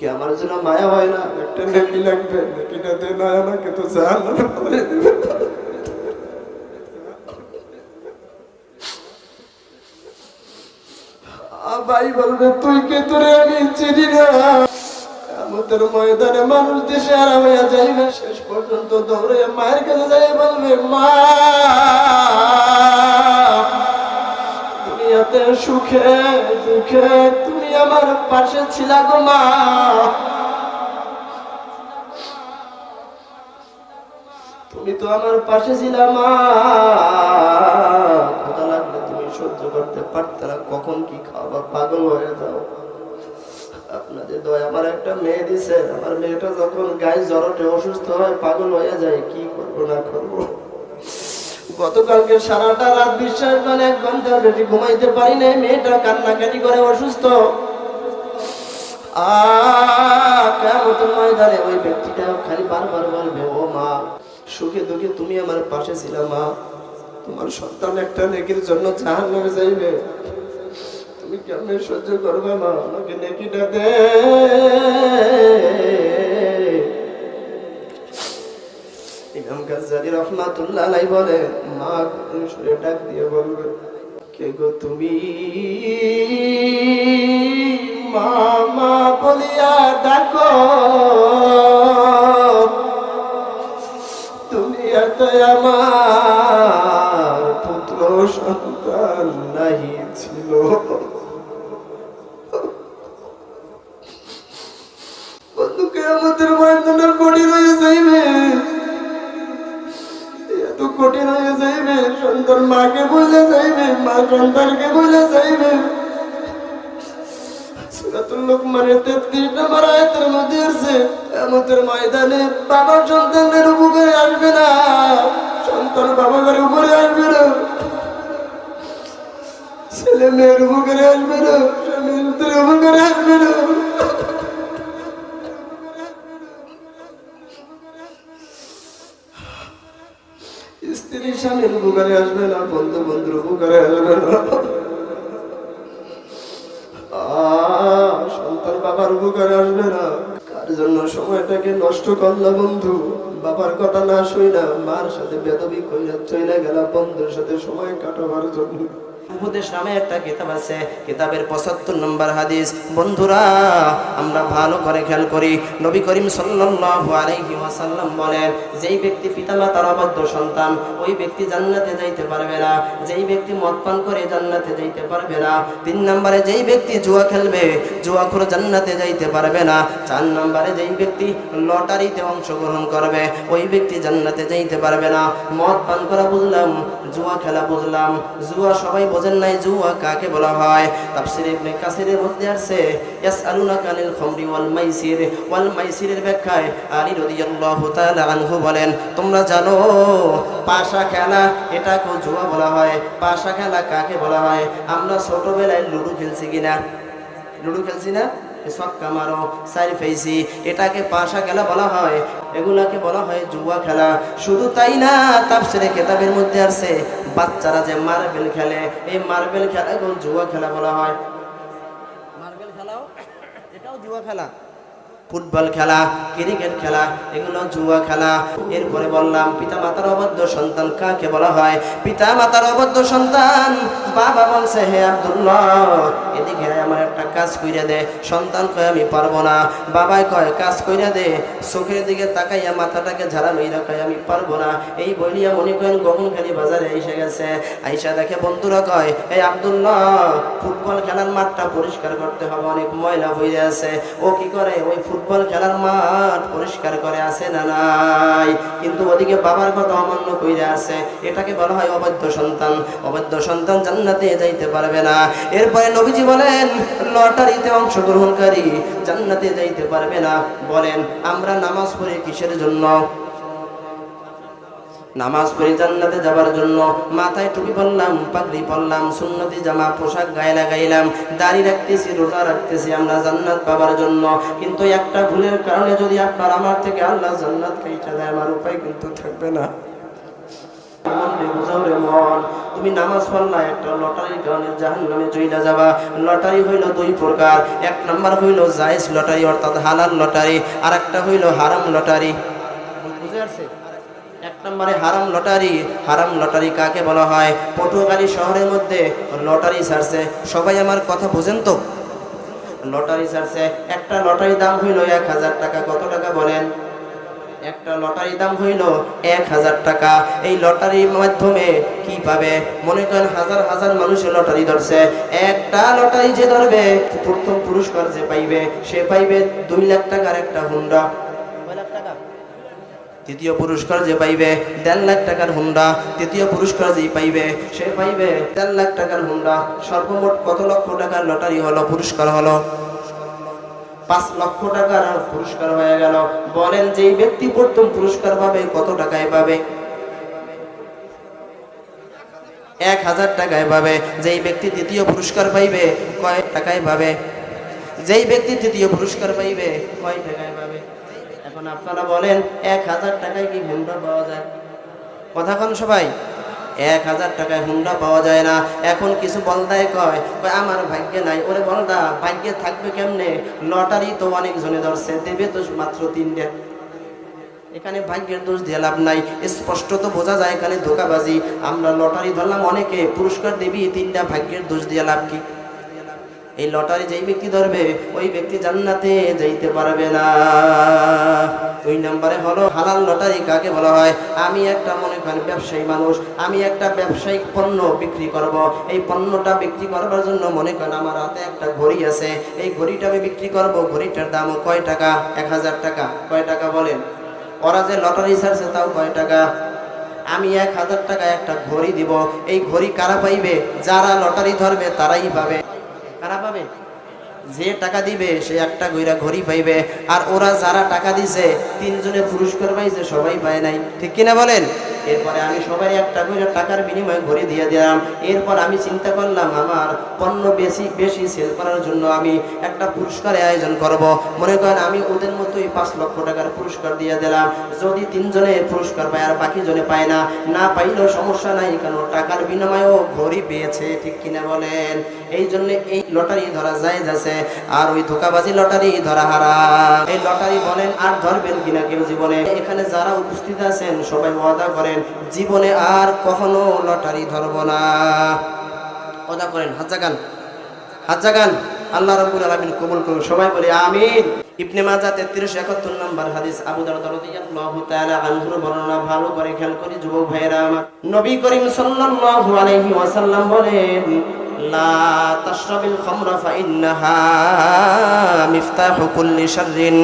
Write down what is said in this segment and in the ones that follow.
কি আমার জন্য মায়া হয় না? একটা নেকি লাগবে, নেকিটা দে না, আমাকে তো জাহান্নামে ফেলে দিবে। ভাই বলবে তুই কে, তোরে আমি চিনি না। কিয়ামতের ময়দানে মানুষ দিশেহারা হইয়া যাইবে, শেষ পর্যন্ত দৌড়ে মায়ের কাছে যাই বলবে, মা দুনিয়াতে সুখে দুঃখে তুমি আমার পাশে ছিলা গো মা। তুমি তো আমার পাশে ছিলা মা। ক্ষুধা লাগলে তুমি সহ্য করতে পারতে না, কখন কি খাওয়া, পাগল হয়ে যাও। আপনাদের দয়া আমার একটা মেয়ে দিছে, আমার মেয়েটা যখন গায়ে জ্বর ওঠে, অসুস্থ হয়, পাগল হয়ে যায়, কি করবো না করবো। গতকালকে সারাটা রাত বিশ্বাস করে 1 ঘন্টা বেশি ঘুমাইতে পারি নাই, মেয়েটা কান্নাকাটি করে অসুস্থ। কিয়ামতের ময়দানে ওই ব্যক্তিটা খালি বারবার বলবে, ও মা সুখে দুঃখে তুমি আমার পাশে ছিলা মা, তোমার সন্তান একটা নেকির জন্য জাহান্নামে যাইবে, তুমি কেমনে সহ্য করবে মা, আমাকে নেকিটা দে। ইমাম গাজ্জালী রাহমাতুল্লাহ আলাইহি বলেন, মা সুরে ডাক দিয়ে বলবে, কে গো তুমি? মা মা বলিয়া ডাকো, দুনিয়াতে আমার পুত্র সন্তান নাহি ছিল। বন্ধু কিয়ামতের ময়দানে কঠিন হয়ে যাইবে, এত কঠিন হয়ে যাইবে, সন্তান মাকে বলে যাইবে, মা সন্তানকে বলে যাইবে। সূরাতুল লোকমানের 33 নম্বর আয়াতের মধ্যে আছে, কিয়ামতের ময়দানে বাবা সন্তানের উপরে আসবে না, সন্তান বাবার উপরে আসবে না, ছেলে মেয়ের উপরে আসবে না, স্বামী স্ত্রীর উপরে আসবে না, স্ত্রী স্বামীর উপকারে আসবে না, বন্ধু বন্ধুর উপকারে আসবে না, সন্তান বাবার উপকারে আসবে না। কার জন্য সময়টাকে নষ্ট করলা বন্ধু? বাবার কথা না শুই না মার সাথে বেদবি কইরা চলে গেলা বন্ধুর সাথে সময় কাটাবার জন্য। উপদেশ নামে একটা কিতাব আছে, কিতাবের 75 নম্বর হাদিস। বন্ধুরা আমরা ভালো করে খেয়াল করি, নবী করিম সাল্লাল্লাহু আলাইহি ওয়াসাল্লাম বলেন, যেই ব্যক্তি পিতামাতার অবাধ্য সন্তান, ওই ব্যক্তি জান্নাতে যাইতে পারবে না। যেই ব্যক্তি মদ পান করে জান্নাতে যাইতে পারবে না। 3 নম্বরে যেই ব্যক্তি জুয়া খেলবে, জুয়াখোর জান্নাতে যাইতে পারবে না। 4 নম্বরে যেই ব্যক্তি লটারিতে অংশগ্রহণ করবে, ওই ব্যক্তি জান্নাতে যাইতে পারবে না। মদ পান করা বুঝলাম, জুয়া খেলা বুঝলাম, জুয়া সবাই বোঝেন নাই জুয়া কাকে বলা হয়। তাফসীর ইবনে কাসিরের মধ্যে আছে, ইয়াসআলুনাকা আনিল খামরি ওয়াল মাইসির, ওয়াল মাইসিরের ব্যাখ্যায় আলী রাদিয়াল্লাহু তাআলা আনহু বলেন, তোমরা জানো পাশা খেলা এটাকে জুয়া বলা হয়। পাশা খেলা কাকে বলা হয়? আমরা ছোটবেলায় লুডো খেলছি কিনা? লুডো খেলছি না? ছক্কা মারো, চার ফেইসি, এটাকে পাশা খেলা বলা হয়, এগুলাকে বলা হয় জুয়া খেলা। শুধু তাই না, তাফসীরে কিতাবের মধ্যে আছে বাচ্চারা যে মার্বেল খেলে, এই মার্বেল খেলাকে জুয়া খেলা বলা হয়। মার্বেল খেলাও এটাও জুয়া খেলা। ফুটবল খেলা, ক্রিকেট খেলা, এগুলো জুয়া খেলা। এরপরে বললাম পিতামাতার অবাধ্য সন্তান কাকে বলা হয়? পিতামাতার অবাধ্য সন্তান, বাবা বলছে, হে আব্দুল্লাহ এদিকে আমার একটা কাজ কইরা দে। সন্তান কয় আমি পারবো না। বাবাই কয় কাজ কইরা দে। চোখের দিকে তাকাইয়া মাথাটাকে ঝাড়া লইরা কয় আমি পারবো না। এই বলিয়া মনে করেন গগনখালি বাজারে এসে গেছে। আইসা দেখে বন্ধুরা কয়, এই আব্দুল্লাহ ফুটবল খেলার মাঠটা পরিষ্কার করতে হবে, অনেক ময়লা হয়ে আছে। ও কি করে? ওই ফুটবল খেলার মাঠ পরিষ্কার করে, আছে না নাই? কিন্তু ওদিকে বাবার কথা অমান্য কইরা আছে। এটাকে বলা হয় অবাধ্য সন্তান। অবাধ্য সন্তান জান্নাতে যাইতে পারবে না। এরপরে নবীজি বলেন, লটারিতে অংশগ্রহণকারী জান্নাতে যাইতে পারবে না। বলেন আমরা নামাজ পড়ি কিসের জন্য? নামাজ পড়ি জান্নাতে যাবার জন্য। মাথায় টুপি পরলাম, পাগড়ি পরলাম, সুন্নতি জামা পোশাক গায়ে লাগাইলাম, দাড়ি রাখতেছি, রোজা রাখতেছি আমরা জান্নাত পাবার জন্য। কিন্তু একটা ভুলের কারণে যদি আপনার আমার থেকে আল্লাহ জান্নাত খাইটা দেয়, আমার উপায় কিন্তু থাকবে না। বুঝাও রে মন, তুমি নামাজ পড়লা একটা লটারির কারণে জাহান্নামে চইলা যাবা। লটারি হইল দুই প্রকার, এক নাম্বার হইল জায়েজ লটারি অর্থাৎ হালাল লটারি, আর একটা হইল হারাম লটারি। বুঝে আসছে? এক নম্বরে হারাম লটারি। হারাম লটারি কাকে বলা হয়? পটুয়াখালী শহরের মধ্যে লটারি ছাড়ছে, সবাই আমার কথা বুঝেন তো? লটারি ছাড়ছে, একটা লটারির দাম হইল 1000 টাকা। কত টাকা বলেন? একটা লটারির দাম হইল 1000 টাকা। এই লটারির মাধ্যমে কি পাবে? মনে করেন হাজার হাজার মানুষের লটারি ধরছে, একটা লটারি যে ধরবে প্রথম পুরস্কার যে পাইবে সে পাইবে 2 লাখ টাকার একটা হুন্ডা। কয় লাখ টাকা? তৃতীয় পুরস্কার যে পাইবে 1.5 লাখ টাকার হুন্ডা। তৃতীয় পুরস্কার যে পাইবে সে পাইবে 1.5 লাখ টাকার হুন্ডা। সর্বমোট কত লক্ষ টাকার লটারি হলো, পুরস্কার হলো? 5 লক্ষ টাকার পুরস্কার হয়ে গেল। বলেন যেই ব্যক্তি প্রথম পুরস্কার পাবে কত টাকায় পাবে? 1000 টাকায় পাবে। যেই ব্যক্তি দ্বিতীয় পুরস্কার পাইবে কয় টাকায় পাবে? যেই ব্যক্তি তৃতীয় পুরস্কার পাইবে কয় টাকায় পাবে? এখন আপনারা বলেন 1000 টাকায় কি হুন্ডা পাওয়া যায়? কথা কন সবাই। 1000 টাকায় হুন্ডা পাওয়া যায় না। এখন কিছু বলদায় কয় আমার ভাগ্যে নাই। ওরে বলদা, ভাগ্যে থাকবে কেমনে? লটারি তো অনেক জনে ধরছে, দেবে তো মাত্র 3টা। এখানে ভাগ্যের দোষ দিয়ে লাভ নাই, স্পষ্ট তো বোঝা যায় এখানে ধোঁকাবাজি। আমরা লটারি ধরলাম অনেকে, পুরস্কার দেবি 3টা, ভাগ্যের দোষ দিয়ে লাভ কি? এই লটারি যেই ব্যক্তি ধরবে ওই ব্যক্তি জান্নাতে যাইতে পারবে না। 2 নম্বরে হলো হালাল লটারি কাকে বলা হয়? আমি একটা মনে করেন ব্যবসায়ী মানুষ, আমি একটা ব্যবসায়িক পণ্য বিক্রি করব। এই পণ্যটা বিক্রি করবার জন্য মনে করেন আমার হাতে একটা ঘড়ি আছে, এই ঘড়িটা আমি বিক্রি করব। ঘড়িটার দাম কয় টাকা? 1000 টাকা। কয় টাকা বলেন? ওরা যে লটারি ছাড়ছে তাও কয় টাকা? আমি 1000 টাকায় একটা ঘড়ি দিব। এই ঘড়ি কারা পাইবে? যারা লটারি ধরবে তারাই পাবে। কারা পাবে? যে টাকা দিবে সে একটা গইরা ঘড়ি পাইবে। আর ওরা যারা টাকা দিছে 3 জনে পুরস্কার পাইছে, সবাই পায় নাই। ঠিক কিনা বলেন? এরপরে আমি সবাই একটা করে টাকার বিনিময়ে ঘড়ি দিয়ে দিলাম। এরপর আমি চিন্তা করলাম আমার পণ্য বেশি বেশি সেল করার জন্য আমি একটা পুরস্কারের আয়োজন করব। মনে করেন আমি ওদের মতোই 5 লক্ষ টাকার পুরস্কার দিয়ে দিলাম। যদি 3 জনে পুরস্কার পায় আর বাকি জনে পায় না, না পাইলেও সমস্যা নাই, কারণ টাকার বিনিময়েও ঘড়ি পেয়েছে। ঠিক কিনা বলেন? এই জন্য এই লটারি ধরা জায়েজ আছে, আর ওই ধোঁকাবাজি লটারি ধরা হারাম। এই লটারি বলেন আর ধরবেন কিনা কেউ জীবনে? এখানে যারা উপস্থিত আছেন সবাই ওয়াদা করেন জীবনে আর কখনো লটারি ধরব না। ওয়াদা করেন, হাত জাগান, হাত জাগান। আল্লাহ রাব্বুল আলামিন কবুল করুন। সবাই বলি আমিন। ইবনে মাজাহ 3371 নম্বর হাদিস, আবু দারদা রাদিয়াল্লাহু তাআলা আনহু বর্ণনা। ভালো করে খেয়াল করি যুবক ভাইরা আমার, নবী করিম সাল্লাল্লাহু আলাইহি ওয়াসাল্লাম বলেন লা তাশরাবিল খামরা ফাইন্নাহা মিফতাহু কুল্লি শাররিন।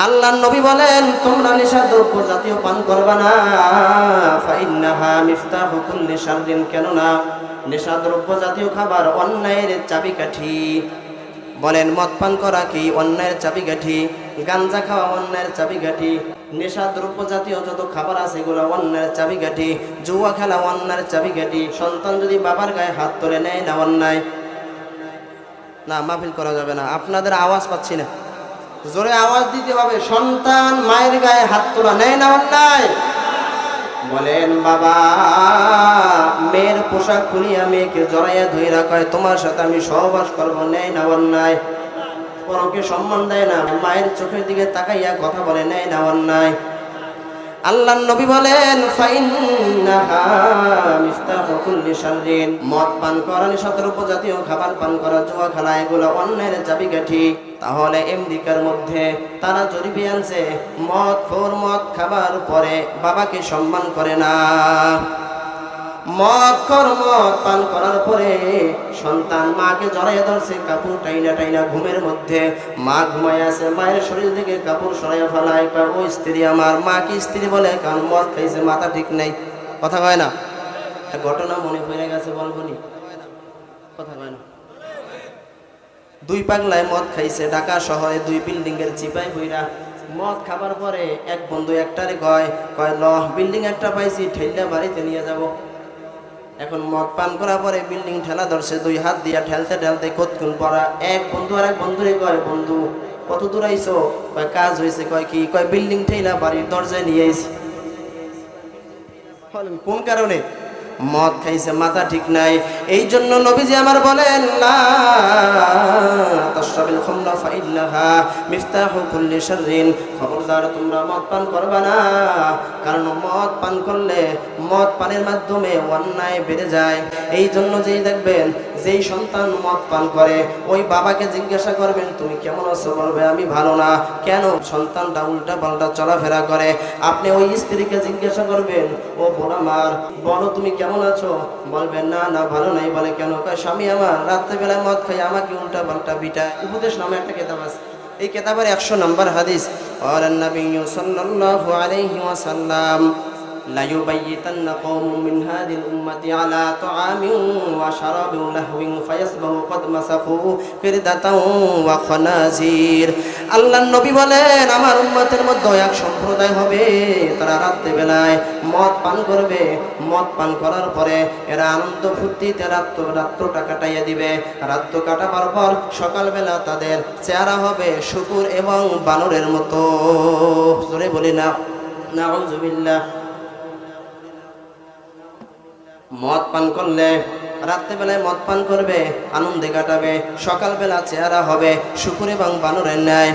আল্লাহর নবী বলেন তোমরা নেশাদ্রব্য জাতীয় পান করবা না। ফাইন্নাহা মিফতাহু কুল্লি শাররিন, কেন না নেশাদ্রব্য জাতীয় খাবার অন্যায়ের চাবিকাঠি। বলেন মদ পান করা কি অন্যায়ের চাবিকাঠি? গাঞ্জা খাওয়া অন্যায়ের চাবিকাঠি। নেশাদ্রব্য জাতীয় যত খাবার আছে এগুলো অন্যায়ের চাবিকাঠি। জুয়া খেলা অন্যায়ের চাবিকাঠি। সন্তান যদি বাবার গায়ে হাত তুলে নেয় না অন্যায়? না, মাহফিল করা যাবে না, আপনাদের আওয়াজ পাচ্ছি না, জোরে আওয়াজ দিতে হবে। সন্তান মায়ের গায়ে হাত তোলা নেয় না অন্যায়? বলেন বাবা মেয়ের পোশাক খুলিয়া মেয়েকে জড়াইয়া ধইরা কয় তোমার সাথে আমি সহবাস করবো, নেয় না অন্যায়? পরকে সম্মান দেয় না, মায়ের চোখের দিকে তাকাইয়া কথা বলে, নেয় না অন্যায়? আল্লাহর নবী বলেন ফাইন্নাহা মিফতাহু কুল্লি শাররিন, মদ পান করা, নেশাদ্রব্য জাতীয় খাবার পান করা, জুয়া খেলা এগুলো অন্যায়ের চাবিকাঠি। তাহলে আমেরিকার মধ্যে তারা জরিপে আনছে মদখোর মদ খাবার পরে বাবাকে সম্মান করে না। মদখোর মদ পান করার পরে সন্তান মাকে জড়াইয়া ধরছে, কাপড় টাইনা টাইনা ঘুমের মধ্যে মা ঘুমায় আছে, মায়ের শরীর থেকে কাপড় সরাইয়া ফেলায়। ও স্ত্রী আমার, মা কি স্ত্রী বলে? কারণ মদ খাইছে, মাথা ঠিক নাই। কথা কয় না? ঘটনা মনে পড়ে গেছে, বলবনি? কথা কয় না? 2 পাগলায় মদ খাইছে ঢাকা শহরে 2 বিল্ডিং এর চিপাই বইরা। মদ খাবার পরে এক বন্ধু একটারে কয় ল বিল্ডিং একটা পাইছি, ঠেললে বাড়িতে নিয়ে যাব। এখন মদ পান করার পরে বিল্ডিং ঠেলা ধরছে, 2 হাত দিয়া ঠেলতে ঠেলতে কতক্ষণ পরা এক বন্ধু আর এক বন্ধুরে কয় বন্ধু কত দূর আইছো? কয় কাজ হয়েছে। কয় কি? কয় বিল্ডিং ঠেলা বাড়ির দরজায় নিয়ে আইছি। কোন কারণে? মদ খাইছে, মাথা ঠিক নাই। এই জন্য নবীজি আমার বলেন, লা তাশরাবিল খামরা ফাইন্নাহা মিফতাহু কুল্লি শাররিন, খবরদার তোমরা মদ পান করবে না, কারণ মদ পান করলে মদ পানের মাধ্যমে অন্যায় বেড়ে যায়। এই জন্য যেই দেখবেন যেই সন্তান মদ পান করে, ওই বাবাকে জিজ্ঞাসা করবেন তুমি কেমন আছো, বলবে আমি ভালো না। কেন? সন্তানটা উল্টা পাল্টা চলাফেরা করে। আপনি ওই স্ত্রীকে জিজ্ঞাসা করবেন, ও বোন আমার, বলো তুমি কেমন আছো, বলবেন না না ভালো নাই। বলে কেন? কয় স্বামী আমার রাত্রেবেলায় মদ খাই, আমাকে উল্টা পাল্টা বিটায়। উপদেশ নামে একটা কিতাব আছে, এই কিতাবের 100 নম্বর হাদিস, আর নবী সাল্লাল্লাহু আলাইহি ওয়াসাল্লাম لا يبيتن قوم من هذه الأمة على طعام وشراب لهو فيصبح قد مسكوا قردة وخنازير। আল্লাহর নবী বলেন, আমার উম্মতের মধ্যে এক সম্প্রদায় হবে, তারা রাত্রে বেলায় মদ পান করবে। মদ পান করার পরে এরা আনন্দ ফুর্তিতে রাত্রটা কাটাইয়া দিবে। রাত্র কাটাবার পর সকালবেলা তাদের চেহারা হবে শূকর এবং বানরের মতো। জোরে বলি না নাউযুবিল্লাহ। মদ পান করলে রাত্রেবেলায় মদ পান করবে, আনন্দে কাটাবে, সকালবেলা চেহারা হবে শূকর এবং বানরের ন্যায়।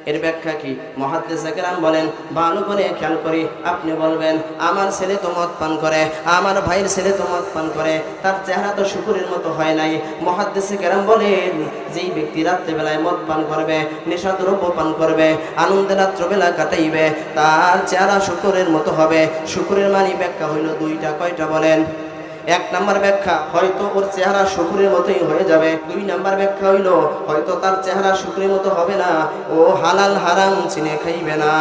এর ব্যাখ্যা কি? মুহাদ্দিসে কেরাম বলেন, ভালো করে খেয়াল করি। আপনি বলবেন আমার ছেলে তো মদ পান করে, আমার ভাইয়ের ছেলে তো মদ পান করে, তার চেহারা তো শূকরের মতো হয় নাই। মুহাদ্দিসে কেরাম বলেন, যেই ব্যক্তি রাত্রেবেলায় মদ পান করবে, নেশাদ্রব্য পান করবে, আনন্দে রাত্রবেলা কাটাইবে, তার চেহারা শূকরের মতো হবে। শূকরের মানে ব্যাখ্যা হইল দুইটা। কয়টা বলেন? 1 নাম্বার ব্যাখ্যা, হয়তো ওর চেহারা শূকরের মতোই হয়ে যাবে। 2 নাম্বার ব্যাখ্যা হইল, হয়তো তার চেহারা শূকরের মতো হবে না, ও হালাল হারাম চিনে খাইবে না।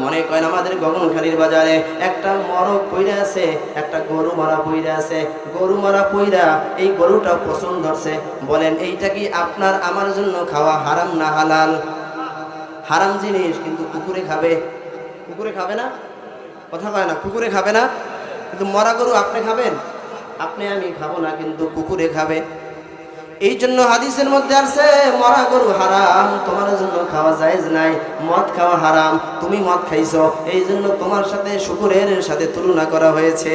মনে করেন আমাদের গগনখালীর বাজারে একটা মরক পইরা আছে, একটা গরু মারা পইরা আছে। গরু মারা পইরা এই গরুটা পছন্দ ধরছে। বলেন এইটা কি আপনার আমার জন্য খাওয়া হারাম না হালাল? হারাম জিনিস, কিন্তু কুকুরে খাবে। কুকুরে খাবে না? কথা কয় না, কুকুরে খাবে না। কিন্তু মরা গরু আপনি খাবেন? আপনি আমি খাবো না, কিন্তু কুকুরে খাবে। এই জন্য হাদিসের মধ্যে আছে, মরা গরু হারাম, তোমার জন্য খাওয়া জায়েজ নাই। মদ খাওয়া হারাম, তুমি মদ খাইছো, এই জন্য তোমার সাথে শূকরের সাথে তুলনা করা হয়েছে।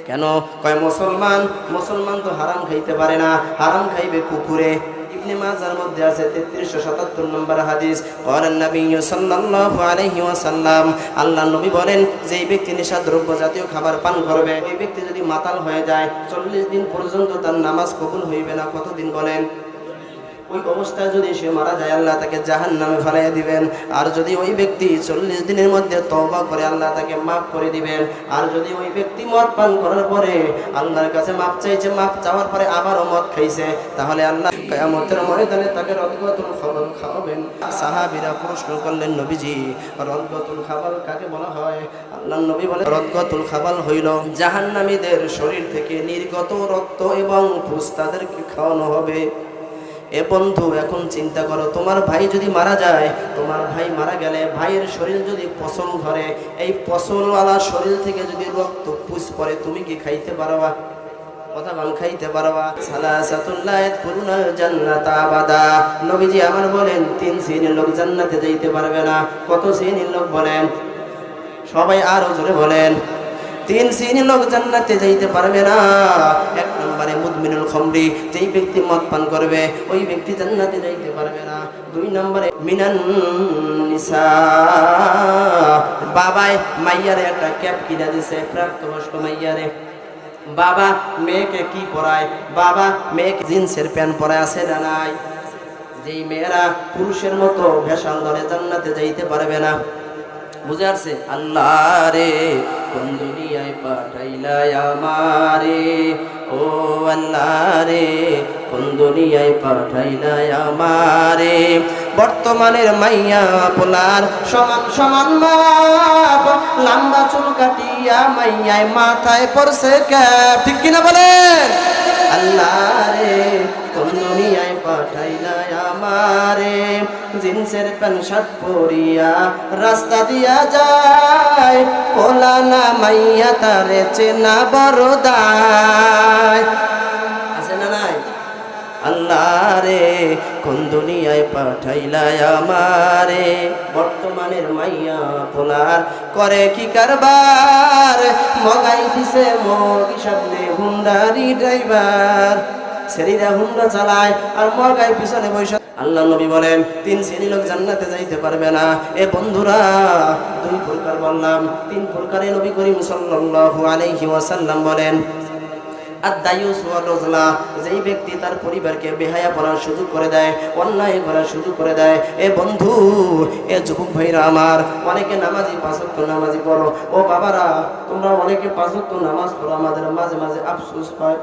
কেন? কয় মুসলমান তো হারাম খাইতে পারে না, হারাম খাইবে কুকুরে। ইবনে মাজার মধ্যে আছে 3377 নম্বর হাদিস, বলেন নবী সাল্লাল্লাহু আলাইহি ওয়াসাল্লাম, আল্লাহর নবী বলেন, যেই ব্যক্তি নেশাদ্রব্য জাতীয় খাবার পান করবে, এই ব্যক্তি যদি মাতাল হয়ে যায় 40 দিন পর্যন্ত তার নামাজ কবুল হইবে না। কতদিন বলেন? ওই অবস্থায় যদি সে মারা যায়, আল্লাহ তাকে জাহান্নামে ফেলাইয়া দিবেন। আর যদি ওই ব্যক্তি 40 দিনের মধ্যে তওবা করে, আল্লাহ তাকে মাফ করে দিবেন। আর যদি ওই ব্যক্তি মদ পান করার পরে আল্লাহর কাছে মাফ চাইছে, মাফ চাওয়ার পরে আবারও মদ খাইছে, তাহলে আল্লাহ কিয়ামতের ময়দানে তাকে রদগতুল খাবার খাওয়াবেন। সাহাবীরা প্রশ্ন করলেন, নবীজি রদগতুল খাবার কাকে বলা হয়? আল্লাহর নবী বলেন, রদগতুল খাবার হইল জাহান্নামীদের শরীর থেকে নির্গত রক্ত এবং পুষ তাদেরকে খাওয়ানো হবে। এ বন্ধু, এখন চিন্তা করো, তোমার ভাই যদি মারা যায়, তোমার ভাই মারা গেলে ভাইয়ের শরীর যদি পশম ধরে, এই পশমওয়ালা শরীর থেকে যদি রক্ত পুষ পড়ে, তুমি কি খাইতে পারবা? কথা বল, খাইতে পারবা? সালাসাতুল্লাহ ইয়াদখুলুনাল জান্নাতা আবাদা। নবীজি আমার বলেন, 3 শ্রেণীর লোক জান্নাতে যাইতে পারবে না। কত শ্রেণীর লোক বলেন? সবাই আরো জোরে বলেন। 3 শ্রেণীর লোক জান্নাতে যাইতে পারবে না। 1 নম্বরে মুদমিনুল খামরি, যেই ব্যক্তি মদ পান করবে, ওই ব্যক্তি জান্নাতে যাইতে পারবে না। 2 নম্বরে মিনান নিসা, বাবাই মাইয়ারে একটা ক্যাপ কিনা দিছে, প্রাপ্তবয়স্ক মাইয়ারে। বাবা মেয়েকে কি পরায়? বাবা মেয়েকে জিন্সের প্যান্ট পরায়, আছে না নাই? যেই মেয়েরা পুরুষের মতো ভেষাল ধরে জান্নাতে যাইতে পারবে না। বুঝে আসছে? আল্লাহ রে কোন দুনিয়ায় পাঠাইলা আমারে, ও আল্লাহ রে কোন দুনিয়ায় পাঠাইলা আমারে। বর্তমানের মাইয়া পোলার সমান সমান মাপ, লম্বা চুল কাটিয়া মাইয়ায় মাথায় পড়ছে ক্যাপ, ঠিক কিনা বলেন? আল্লাহ রে কোন দুনিয়ায় পাঠাইলা আমারে, জিন্সের প্যান্ট শার্ট পরিয়া রাস্তা দিয়া যায়, পোলা না মাইয়া তারে চেনা বড় দায়। আছে না নাই? আল্লাহ রে কোন দুনিয়ায় পাঠাইলাই আমারে, বর্তমানের মাইয়া পোলার করে কি কারবার, মগাই দিছে মগি সামনে হুন্ডারি ড্রাইভার, সেরিরা হুন্ডা চালায় আর মগাই পিছনে বসে। আল্লাহ নবী বলেন 3 শ্রেণী লোক জান্নাতে যাইতে পারবে না। এ বন্ধুরা 2 প্রকার বললাম, 3 প্রকারে নবী করিম সাল্লাল্লাহু আলাইহি ওয়াসাল্লাম বলেন আদ-দায়ুস ওয়া রাজলা, যেই ব্যক্তি তার পরিবারকে বেহায়া করার সুযোগ করে দেয়, অন্যায় করার সুযোগ করে দেয়। এ বন্ধু, এ যুবক ভাইরা আমার, অনেকে নামাজি 5 ওয়াক্ত নামাজি পড়ো, ও বাবারা তোমরা অনেকে 5 ওয়াক্ত নামাজ পড়ো, আমাদের মাঝে মাঝে আফসোস হয়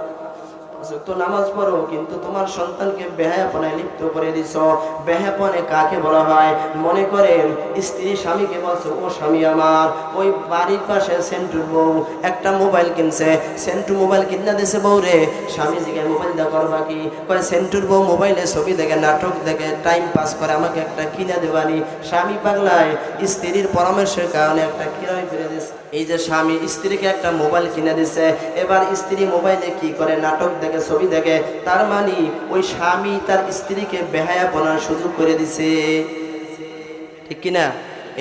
5 ওয়াক্ত নামাজ পড়ো কিন্তু তোমার সন্তানকে বেহায়াপনায় লিপ্ত করে দিছো। বেহায়াপনে কাকে বলা হয়? মনে করেন স্ত্রী স্বামীকে বলছো, ও স্বামী আমার, ওই বাড়ির পাশে সেন্টুর বউ একটা মোবাইল কিনছে, সেন্টু মোবাইল কিনা দিছে বউ রে, স্বামী জিজ্ঞাসা মোবাইল দা করবা কি? কয় সেন্টুর বউ মোবাইলে ছবি দেখে, নাটক দেখে, টাইম পাস করে, আমাকে একটা কিনে দেবানি। স্বামী পাগলায় স্ত্রীর পরামর্শের কারণে একটা কিরাই ফিরে দিছে। এই যে স্বামী স্ত্রীকে একটা মোবাইল কিনে দিছে, এবার স্ত্রী মোবাইলে কি করে? নাটক দেখে, ছবি দেখে। তার মানে ওই স্বামী তার স্ত্রীকে বেহায়াপনার সুযোগ করে দিছে, ঠিক কিনা?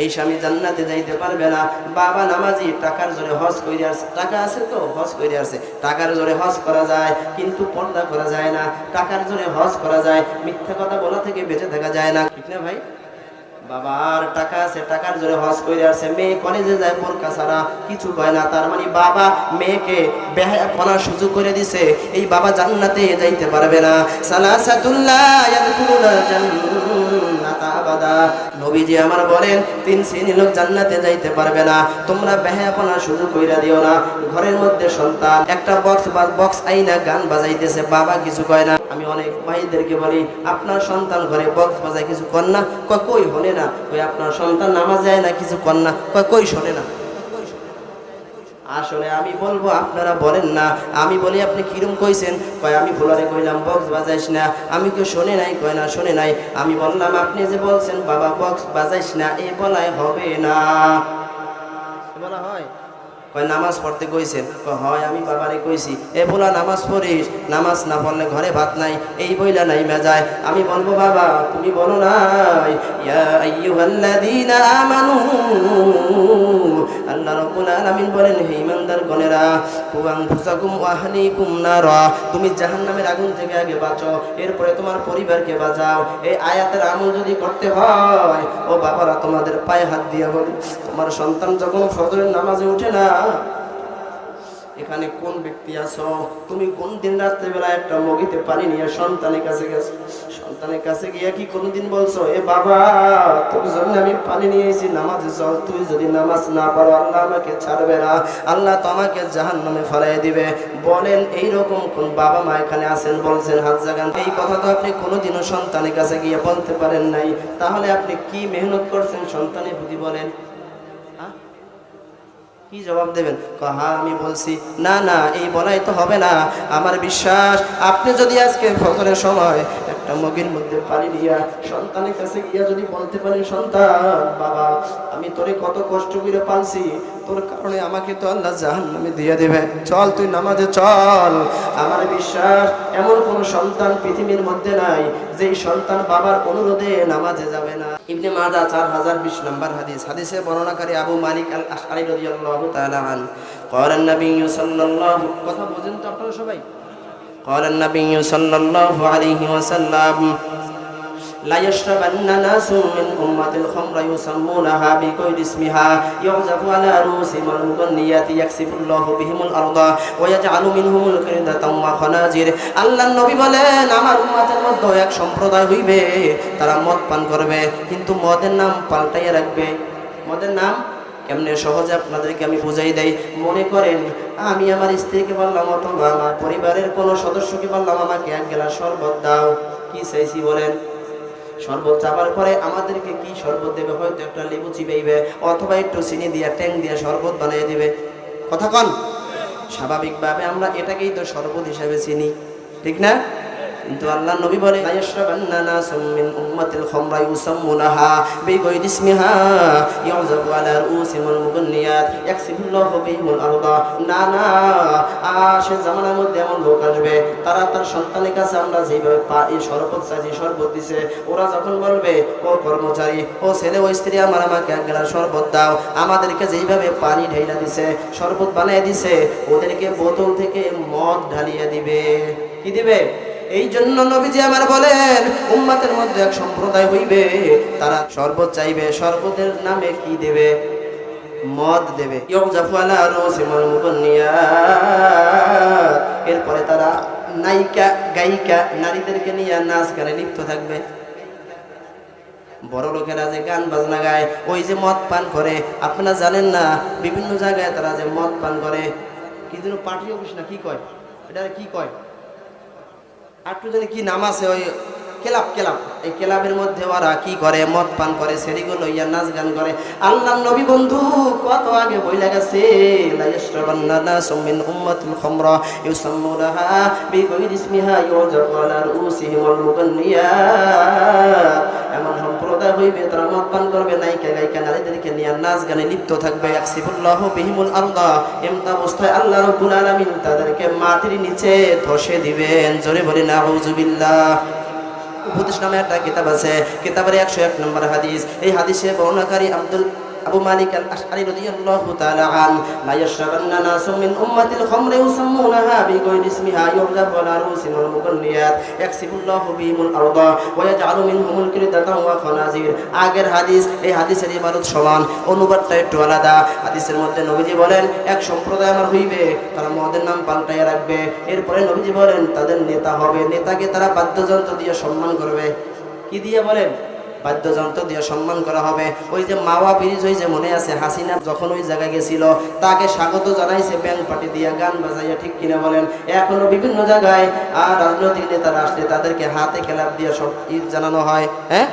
এই স্বামী জান্নাতে যাইতে পারবে না। বাবা নামাজি, টাকার জোরে হজ করে আসছে, টাকা আছে তো হজ করে আসছে, টাকার জোরে হজ করা যায় কিন্তু পর্দা করা যায় না। টাকার জোরে হজ করা যায়, মিথ্যা কথা বলা থেকে বেঁচে থাকা যায় না, ঠিক না ভাই? বাবার টাকা আছে, টাকার জোরে হজ করে আসছে, মেয়ে কলেজে যায় বোরকা ছাড়া, কিছু কয় না। তার মানে বাবা মেয়েকে বেহায়াপনার সুযোগ করে দিছে। এই বাবা জান্নাতে যাইতে পারবে না। সালাসাতুল্লাহ ইয়াদখুলুনা জান্নাতা আবাদা, নবীজি আমার বলেন 3 শ্রেণী লোক জান্নাতে যাইতে পারবে না। তোমরা বেহায়াপনার সুযোগ কইরা দিও না। ঘরের মধ্যে সন্তান একটা বক্স আইনা গান বাজাইতেছে, বাবা কিছু কয় না। আমি অনেক ভাইদেরকে বলি, আপনার সন্তান ঘরে বক্স বাজায়, কিছু কর না? কই শোনে না। কই আপনার সন্তান নামাজ যায় না, কিছু কর না? কই শোনে না। আসলে আমি বলবো আপনারা বলেন না, আমি বলি আপনি কিরম কইছেন? কয় আমি ভোলারে কইলাম বক্স বাজাইস না। আমি কেউ শোনে নাই? কয় না শোনে নাই। আমি বললাম আপনি যে বলছেন বাবা বক্স বাজাইস না, এ বলাই হবে না। বলা হয়? কয় নামাজ পড়তে কইছেন? হয় আমি বাবারে কইছি, এ বলা নামাজ পড়িস, নামাজ না পড়লে ঘরে ভাত নাই, এই বইলা নাই মেজায়। আমি বলবো বাবা তুমি বলো নাই ইয়া আইয়ুহাল্লাযীনা আমানু, আল্লাহ রাব্বুল আলামিন বলেন হে ঈমানদারগণেরা, কু আনফুসাকুম ওয়া আহলিকুম নারা, তুমি জাহান্নামের আগুন থেকে আগে বাঁচো, এরপরে তোমার পরিবারকে বাঁচাও। এই আয়াতের আমল যদি করতে হয়, ও বাবারা তোমাদের পায়ে হাত দিয়ে বলি, তোমার সন্তান যখন ফজরের নামাজে ওঠে না, এখানে কোন ব্যক্তি আছো? তুমি কোন দিন রাত্রেবেলা একটা মগিতে পানি নিয়ে সন্তানের কাছে গেছো? সন্তানের কাছে গিয়ে কি কোনোদিন বলছো, এ বাবা তোর জন্য আমি পানি নিয়ে এসেছি, নামাজে চল। তুই যদি নামাজ না পারো আল্লাহ আমাকে ছাড়বে না, আল্লাহ তো আমাকে জাহান্নামে ফেলাই দিবে। বলেন এইরকম কোন বাবা মা এখানে আছেন? বলছেন হাত জাগান। এই কথা তো আপনি কোনোদিনও সন্তানের কাছে গিয়ে বলতে পারেন নাই। তাহলে আপনি কি মেহনত করছেন সন্তানের প্রতি? বলেন কি জবাব দেবেন? হ্যাঁ আমি বলছি। না না, এই বলাই তো হবে না। আমার বিশ্বাস আপনি যদি আজকে ফজরের সময় একটা মগের মধ্যে পানি দিয়া সন্তানের কাছে গিয়া যদি বলতে পারেন, সন্তান বাবা আমি তোরে কত কষ্ট করে পালছি, তোর কারণে আমাকে তো আল্লাহ জাহান্নামে দিয়ে দেবে, চল তুই নামাজে চল। আমার বিশ্বাস এমন কোন সন্তান পৃথিবীর মধ্যে নাই যেই সন্তান বাবার অনুরোধে নামাজে যাবে না। ইবনে মাজাহ 4020 নম্বর হাদিস, হাদিসে বর্ণনাকারী আবু মালিক আল আশআরী রাদিয়াল্লাহু তাআলা আন قال النبي صلى الله কথা বুঝেন তো আপনারা সবাই? قال النبي صلى الله عليه وسلم لا يشربن ناس من أمة الخمر يسمونها بغير اسمها يعزف على رؤوسهم المغنيات يكسف الله بهم الأرض ويجعل منهم القردة والخنازير। আল্লাহর নবী বলেন আমার উম্মতের মধ্যে এক সম্প্রদায় হইবে, তারা মদ পান করবে কিন্তু মদের নাম পাল্টাইয়া রাখবে। মদের নাম কেমনে? সহজে আপনাদেরকে আমি বুঝাই দেই। মনে করেন আমি আমার স্ত্রীকে বললাম অথবা আমার পরিবারের কোনো সদস্যকে বললাম আমাকে 1 গ্লাস শরবত দাও। কি চাইছি বলেন? শরবত চাবার পরে আমাদেরকে কি শরবত দেবে? হয়তো একটা লেবু চিবাইবে অথবা একটু চিনি দিয়ে ট্যাং দিয়ে শরবত বানিয়ে দিবে। কথা কন? স্বাভাবিকভাবে আমরা এটাকেই তো শরবত হিসাবে চিনি, ঠিক না? কিন্তু আল্লাহ নবী বলে লা ইয়াশরাবান্না নাসুম মিন উম্মাতিল খামরা ইউসাম্মুনাহা বিগাইরি ইসমিহা ইউযাবু আলা রুউসিল মুগন্নিয়াত ইয়াকসিবুল্লাহু বিহিমুল আরদা। না না, সে জামানার মধ্যে এমন লোক আসবে, তারা তার সন্তানের কাছে আমরা যেভাবে এই শরবত চাইছি শরবত দিছে, ওরা যখন বলবে ও কর্মচারী, ও ছেলে, ও স্ত্রী, আমাকে এক গ্লাস শরবত দাও, আমাদেরকে যেইভাবে পানি ঢেলা দিছে, শরবত বানিয়ে দিছে, ওদেরকে বোতল থেকে মদ ঢালিয়ে দিবে। কি দিবে? এই জন্য নবীজি আমার বলেন উম্মতের মধ্যে এক সম্প্রদায় হইবে, তারা শরবত চাইবে, শরবতের নামে কি দেবে? মদ দেবে। এরপরে তারা নায়িকা গায়িকা নারীদেরকে নিয়ে নাচ গানে লিপ্ত থাকবে। বড় লোকেরা যে গান বাজনা গায়, ওই যে মদ পান করে, আপনারা জানেন না বিভিন্ন জায়গায় তারা যে মদ পান করে, কি যেন পার্টি অফিস না কি কয়, এটা কি কয়, একটু জানি কি নাম আছে, ওই ক্লাব, এই ক্লাবের মধ্যে ওরা কি করে? মদ পান করে, সেরিগুলো ইয়া নাচ গান করে। আল্লাহর নবী বন্ধু কত আগে বইলা গেছে, লা ইয়াশরাবান্না নাসুম মিন উম্মাতিল খামরা ইউসাম্মুনাহা বিগাইরি ইসমিহা ইউযাবু আলা রুউসিহিমুল মুগন্নিয়াত। এমন সম্প্রদায় হইবে, তারা মদ পান করবে, নায়িকা গায়িকা নারীদেরকে নিয়ে নাচ গানে লিপ্ত থাকবে। ইয়াকসিবুল্লাহু বিহিমুল আরদা, এমতা অবস্থায় আল্লাহ রাব্বুল আলামিন তাদেরকে মাটির নিচে ধসে দিবেন। জোরে বলি নাউযুবিল্লাহ। উপদেশ নামে একটা কিতাব আছে, কিতাবের 101 নম্বর হাদিস। এই হাদিসে বর্ণনাকারী আবু মালিক আল আশআরী রাদিয়াল্লাহু তাআলা আন, লা ইয়াশরাবান্না নাসুম মিন উম্মাতিল খামরি ইউসাম্মুনাহা বিগাইরি ইসমিহা ইউযাবু আলা রুউসিল মুগন্নিয়াত ইয়াকসিবুল্লাহু বিহিমুল আরদা ওয়া ইয়াজআলু মিনহুমুল কিরদাতা ওয়া খানাজির। আগের হাদিস এই হাদিসের ইবারত সমান, অনুবাদটা একটু আলাদা। হাদিসের মধ্যে নবীজি বলেন এক সম্প্রদায় আমার হইবে, তারা মদের নাম পাল্টাইয়া রাখবে। এরপরে নবীজি বলেন তাদের নেতা হবে, নেতাকে তারা বাদ্যযন্ত্র দিয়ে সম্মান করবে। কি দিয়ে বলেন? বাদ্যযন্ত্র দিয়ে সম্মান করা হবে। ওই যে মাওয়া ব্রিজ, ওই যে মনে আছে হাসিনা যখন ওই জায়গায় গেছিল, তাকে স্বাগত জানাইছে ব্যান্ড পার্টি দিয়ে, গান বাজাইয়া, ঠিক কিনা বলেন? এখনো বিভিন্ন জায়গায় আর রাজনৈতিক নেতারা আসলে তাদেরকে হাতে খেলাপ দিয়ে সব ঈদ জানানো হয়, হ্যাঁ,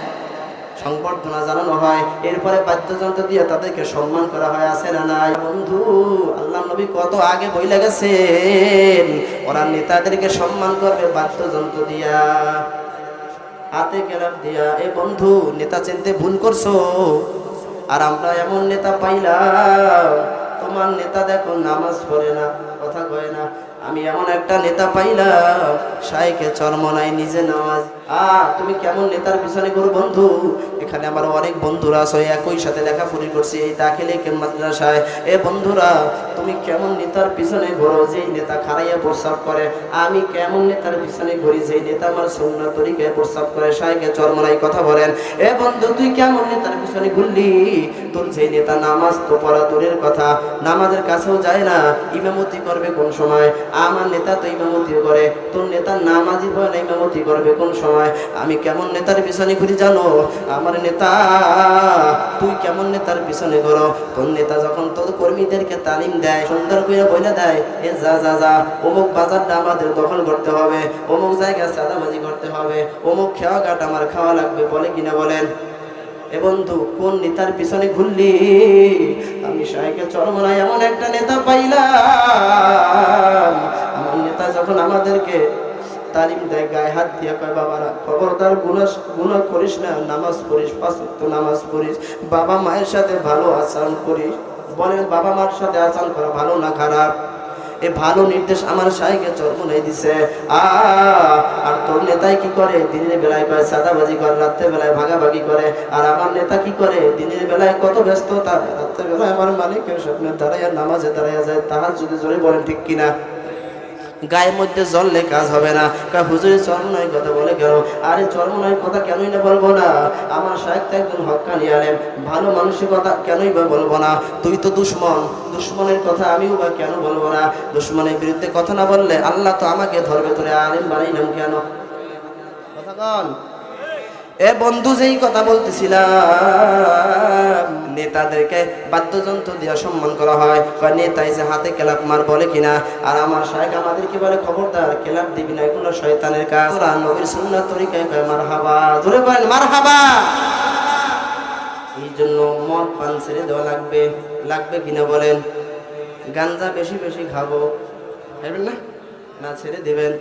সংবর্ধনা জানানো হয়। এরপরে বাদ্যযন্ত্র দিয়ে তাদেরকে সম্মান করা হয়, আছে না নাই? বন্ধু আল্লাহ নবী কত আগে বইলা গেছেন, ওরা নেতাদেরকে সম্মান করবে বাদ্যযন্ত্র দিয়া, হাতে খেলাপ দিয়া। এ বন্ধু নেতা চিনতে ভুল করছো। আর আমরা এমন নেতা পাইলাম, তোমার নেতা দেখো নামাজ পড়ে না, কথা কয় না। আমি এমন একটা নেতা পাইলাম, শাইখে চরমনাই, নিজে নামাজ। তুমি কেমন নেতার পিছনে করো বন্ধু? এখানে আমার অনেক বন্ধুরা আছে, একই সাথে লেখাপড়ি করছি এই দাখিলে মাদ্রাসায়। এ বন্ধুরা তুমি কেমন নেতার পিছনে ঘোরো, যেই নেতা খাড়াইয়া প্রস্রাব করে? আমি কেমন নেতার পিছনে ঘুরি, যেই নেতা আমার সুন্নাহ তরিকায় প্রস্রাব করে, শাইখে চরমনাই, কথা বলেন। এ বন্ধু তুই কেমন নেতার পিছনে ঘুরলি? তোর যেই নেতা নামাজ তো পড়া দূরের কথা, নামাজের কাছেও যায় না, ইমামতি করবে কোন সময়? আমার নেতা তো ইমামতি করে, তোর নেতা নামাজি হয় না, ইমামতি করবে কোন সময়? আমি কেমন নেতার পিছনে ঘুরি জানো? আমার নেতা, তুই কেমন নেতার পিছনে ঘুরো? তোর নেতা যখন তোর কর্মীদেরকে তালিম দেয়, সুন্দর করে বলে দেয়, এ যা যা যা, অমুক বাজারটা আমাদের দখল করতে হবে, অমুক জায়গায় চাঁদাবাজি করতে হবে, অমুক খেওয়া ঘাট আমার খাওয়া লাগবে, বলে কিনা বলেন? এ বন্ধু কোন নেতার পিছনে ঘুরলি? আমি শাইখে চরমনাই এমন একটা নেতা পাইলাম, আমার নেতা যখন আমাদেরকে তালিম দেয়, গায়ে হাত দিয়ে কয়, বাবারা খবরদার গুনাহ করিস না, নামাজ পড়িস, 5 ওয়াক্ত নামাজ পড়িস, বাবা মায়ের সাথে ভালো আচরণ করিস। বলেন বাবা মার সাথে আচরণ করা ভালো না খারাপ? এ ভালো নির্দেশ আমার শাইখে চরমনাই দিছে। আর তোর নেতাই কি করে? দিনের বেলায় কয় চাঁদাবাজি করে, রাত্রে বেলায় ভাগাভাগি করে। আর আমার নেতা কি করে? দিনের বেলায় কত ব্যস্ততা, রাত্রে বেলায় আমার মালিকের সামনে দাঁড়াইয়া নামাজে দাঁড়াইয়া যায়, তাহাজ্জুদে। জোরে বলেন ঠিক কিনা? গায়ের মধ্যে জ্বললে কাজ হবে না। হুজুরের চরমনাই কথা বলে কেন? আরে চরমনাই কথা কেনই না বলবো না? আমার শাইখ তো একজন হক্কানি আলেম, ভালো মানুষের কথা কেনই বা বলবো না? তুই তো দুশ্মন, দুশ্মনের কথা আমিও বা কেন বলবো না? দুশ্মনের বিরুদ্ধে কথা না বললে আল্লাহ তো আমাকে ধরবে, তোরে আলেম বানাইলাম কেন? কথা কন। এ বন্ধু যেই কথা বলতেছিলাম, নেতাদেরকে বাদ্যযন্ত্র দিয়ে সম্মান করা হয়, নেতাই যে হাতে ক্লাব মার, বলে কিনা? আর আমার শাইখ আমাদেরকে বলে খবরদার ক্লাব দিবি না, এগুলো শয়তানের কাজ। নবীর সুন্নাহ তরিকায় কয় মারহাবা। জোরে বলেন মারহাবা। এই জন্য মদ পান ছেড়ে দেওয়া লাগবে, লাগবে কিনা বলেন? গাঞ্জা বেশি বেশি খাবো, খাবেন না? না ছেড়ে দেবেন?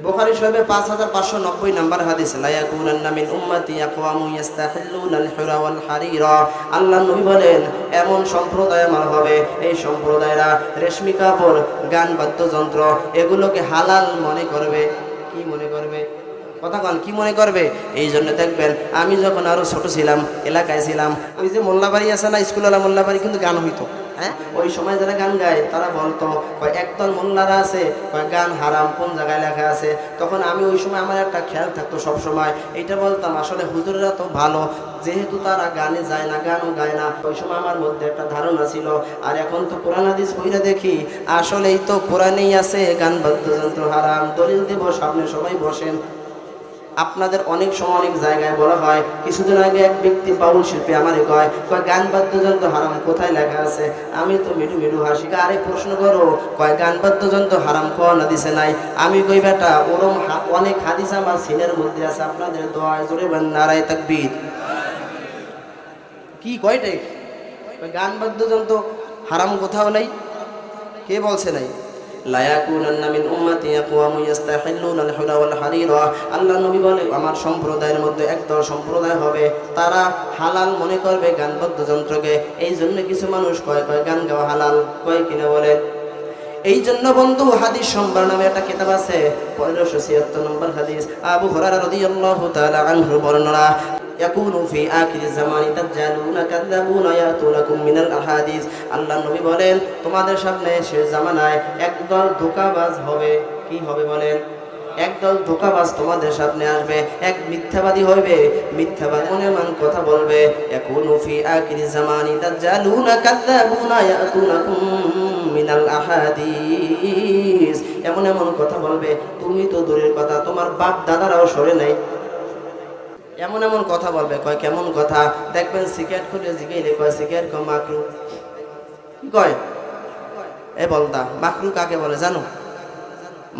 বুখারী শরীফে 5590 নম্বর হাদিস, লা ইয়াকুনান্না মিন উম্মতি আকওয়ামু ইস্তাহিল্লুনাল হুরা ওয়াল হারিরা। আল্লাহর নবী বলেন, এমন সম্প্রদায় আমার হবে, এই সম্প্রদায়রা রেশমি কাপড়, গান বাদ্যযন্ত্র এগুলোকে হালাল মনে করবে। কি মনে করবে? কথা কন, কি মনে করবে? এই জন্য দেখবেন, আমি যখন আরো ছোট ছিলাম, এলাকায় ছিলাম, ওই যে মোল্লাবাড়ি আছে না, স্কুলওয়ালা মোল্লাবাড়ি, কিন্তু গান হইতো। হ্যাঁ, ওই সময় যারা গান গায় তারা বলতো একদল মোল্লারা আছে গান হারাম, কোন জায়গায় লেখা আছে। তখন আমি ওই সময় আমার একটা খেয়াল থাকতো সব সময়, এইটা বলতাম আসলে হুজুরেরা তো ভালো, যেহেতু তারা গানে যায় না, গানও গায় না। ওই সময় আমার মধ্যে একটা ধারণা ছিল। আর এখন তো কোরআন হাদিস পড়ে দেখি আসলেই তো কোরআনেই আছে গান বাদ্যযন্ত্র হারাম। দলিল দেব, সামনে সবাই বসেন। আপনাদের অনেক সময় অনেক জায়গায় বলা হয়, কিছুদিন আগে এক ব্যক্তি বাউল শিল্পী আমারে কয় গান বাদ্যযন্ত্র হারাম, কোথায় লেখা আছে? আমি তো মিঠু মিঠু হাসি, আরে প্রশ্ন করো, গান বাদ্যযন্ত্র হারাম কোন হাদিসে নাই? আমি কই বেটা, ওরম অনেক হাদিস আমার সিনের মধ্যে আছে, আপনাদের দোয়ায় জোরে বলেন নারায়ে তাকবীর। কি কয়টা গান বাদ্যযন্ত্র হারাম কোথাও নাই? কে বলছে নাই? লা ইয়াকুনান্না মিন উম্মতি আকওয়ামু ইস্তাহিল্লুনাল হুরা ওয়াল হারিরা। আল্লাহর নবী বলে, আমার সম্প্রদায়ের মধ্যে একদল সম্প্রদায় হবে, তারা হালাল মনে করবে গান বাদ্যযন্ত্রকে। এই জন্য কিছু মানুষ কয় গান গাওয়া হালাল, কয় কিনা বলে। এই জন্য বন্ধু, হাদিস সম্ভার নামে একটা কিতাব আছে, 1576 নম্বর হাদিস, আবু হুরায়রা রাদিয়াল্লাহু তাআলা আনহু বর্ণনা, ইয়াকুনু ফি আখিরিজ জামানি দাজ্জালুনা কাযাবুনা ইয়াতুলাকুম মিনাল আহাদিস। আল্লাহর নবী বলেন, তোমাদের সামনে শেষ জামানায় একদল ধোঁকাবাজ হবে। কি হবে বলেন? একদল ধোঁকাবাজ তোমাদের সামনে আসবে, এক মিথ্যাবাদী হইবে, মিথ্যাবাদী এমন কথা বলবে, ইয়াকুনু ফি আখিরিজ জামানি দাজ্জালুনা কাযাবুনা ইয়াতুলাকুম মিনাল আহাদিস। এমন এমন কথা বলবে, তুমি তো দূরের কথা, তোমার বাপ দাদারাও সরে নাই। এমন এমন কথা বলবে, কয় কেমন কথা? দেখবেন সিগারেট খুলে জিগাইলে কয় সিগারেট কয় মাকরু। কি কয়? এ বলদা, মাকরু কাকে বলে জানো?